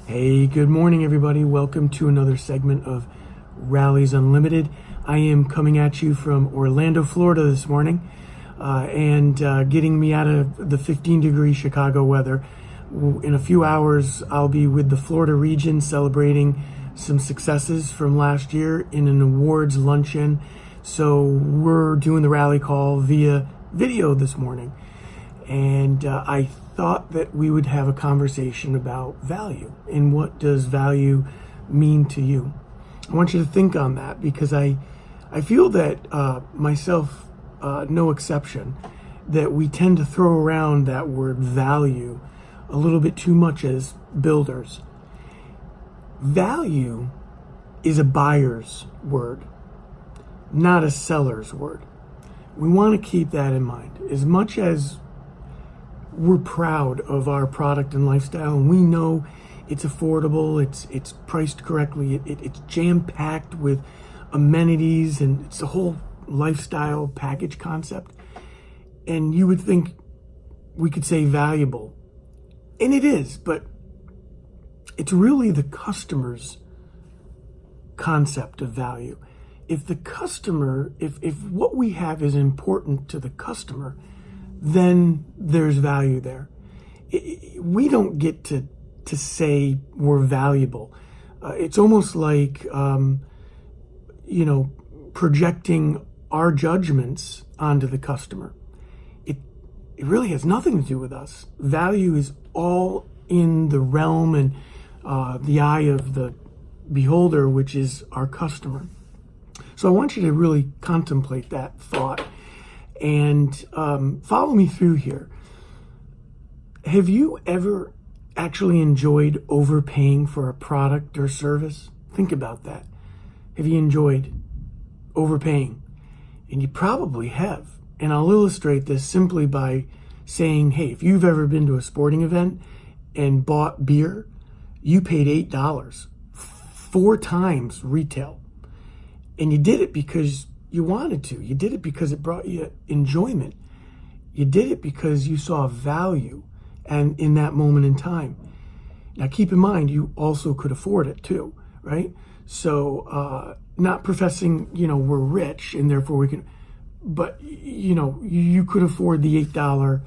Hey, good morning, everybody. Welcome to another segment of Rallies Unlimited. I am coming at you from Orlando, Florida this morning, and getting me out of the 15-degree Chicago weather. In a few hours, I'll be with the Florida region celebrating some successes from last year in an awards luncheon. So we're doing the rally call via video this morning. And I thought that we would have a conversation about value and what does value mean to you. I want you to think on that because I feel that myself, no exception, that we tend to throw around that word value a little bit too much as builders. Value is a buyer's word, not a seller's word. We want to keep that in mind. As much as we're proud of our product and lifestyle, and we know it's affordable, it's priced correctly, it's jam-packed with amenities, and it's a whole lifestyle package concept. And you would think we could say valuable, and it is, but it's really the customer's concept of value. If the customer, if what we have is important to the customer, then there's value there. We don't get to say we're valuable. It's almost like, projecting our judgments onto the customer. It really has nothing to do with us. Value is all in the realm and the eye of the beholder, which is our customer. So I want you to really contemplate that thought and follow me through here. Have you ever actually enjoyed overpaying for a product or service? Think about that. Have you enjoyed overpaying? And you probably have. And I'll illustrate this simply by saying, hey, if you've ever been to a sporting event and bought beer, you paid $8, 4 times retail. And you did it because you wanted to. You did it because it brought you enjoyment. You did it because you saw value and in that moment in time. Now keep in mind, you also could afford it too, right? So not professing, we're rich and therefore we can, but you could afford the $8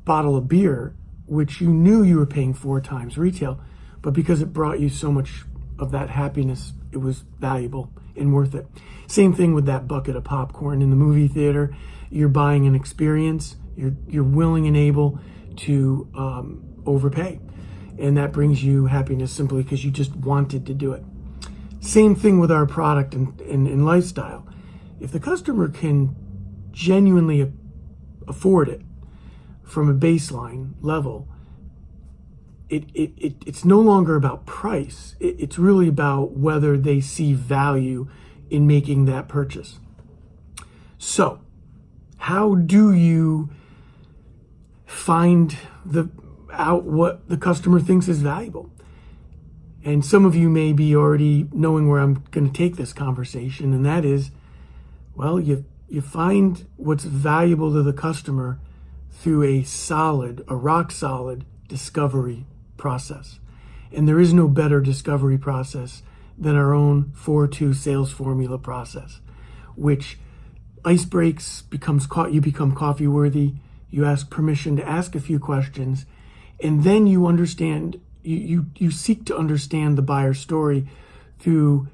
bottle of beer, which you knew you were paying 4 times retail, but because it brought you so much of that happiness, it was valuable and worth it. Same thing with that bucket of popcorn in the movie theater. You're buying an experience. You're willing and able to overpay, and that brings you happiness simply because you just wanted to do it. Same thing with our product and lifestyle. If the customer can genuinely afford it from a baseline level, it's no longer about price. It's really about whether they see value in making that purchase. So, how do you find out what the customer thinks is valuable? And some of you may be already knowing where I'm going to take this conversation, and that is, well, you find what's valuable to the customer through a rock solid discovery process. And there is no better discovery process than our own 4-2 sales formula process, which ice breaks, you become coffee worthy, you ask permission to ask a few questions, and then you understand, you seek to understand the buyer's story through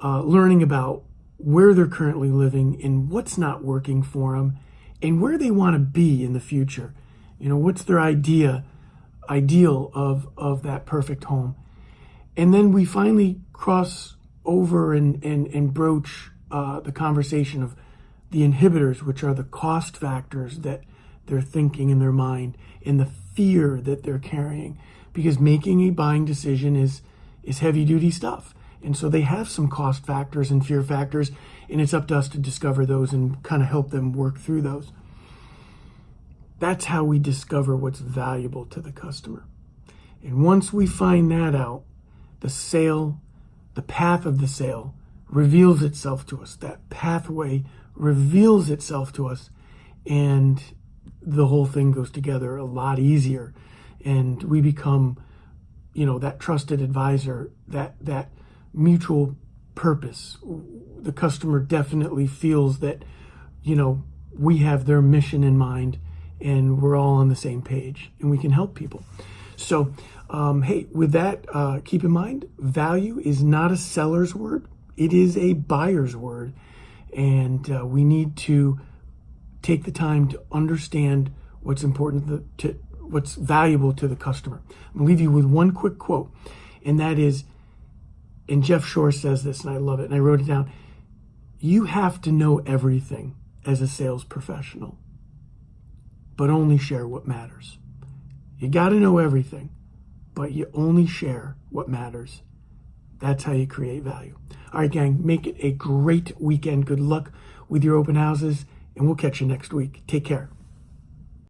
learning about where they're currently living and what's not working for them and where they want to be in the future. What's their ideal of that perfect home. And then we finally cross over and broach the conversation of the inhibitors, which are the cost factors that they're thinking in their mind and the fear that they're carrying. Because making a buying decision is heavy duty stuff. And so they have some cost factors and fear factors, and it's up to us to discover those and kind of help them work through those. That's how we discover what's valuable to the customer. And once we find that out, the path of the sale reveals itself to us. That pathway reveals itself to us, and the whole thing goes together a lot easier. And we become that trusted advisor, that mutual purpose. The customer definitely feels that, we have their mission in mind and we're all on the same page and we can help people. So, hey, with that, keep in mind, value is not a seller's word. It is a buyer's word. And we need to take the time to understand what's important, what's valuable to the customer. I'm going to leave you with one quick quote, and that is, and Jeff Shore says this, and I love it, and I wrote it down. You have to know everything as a sales professional, but only share what matters. You got to know everything, but you only share what matters. That's how you create value. All right, gang, make it a great weekend. Good luck with your open houses, and we'll catch you next week. Take care.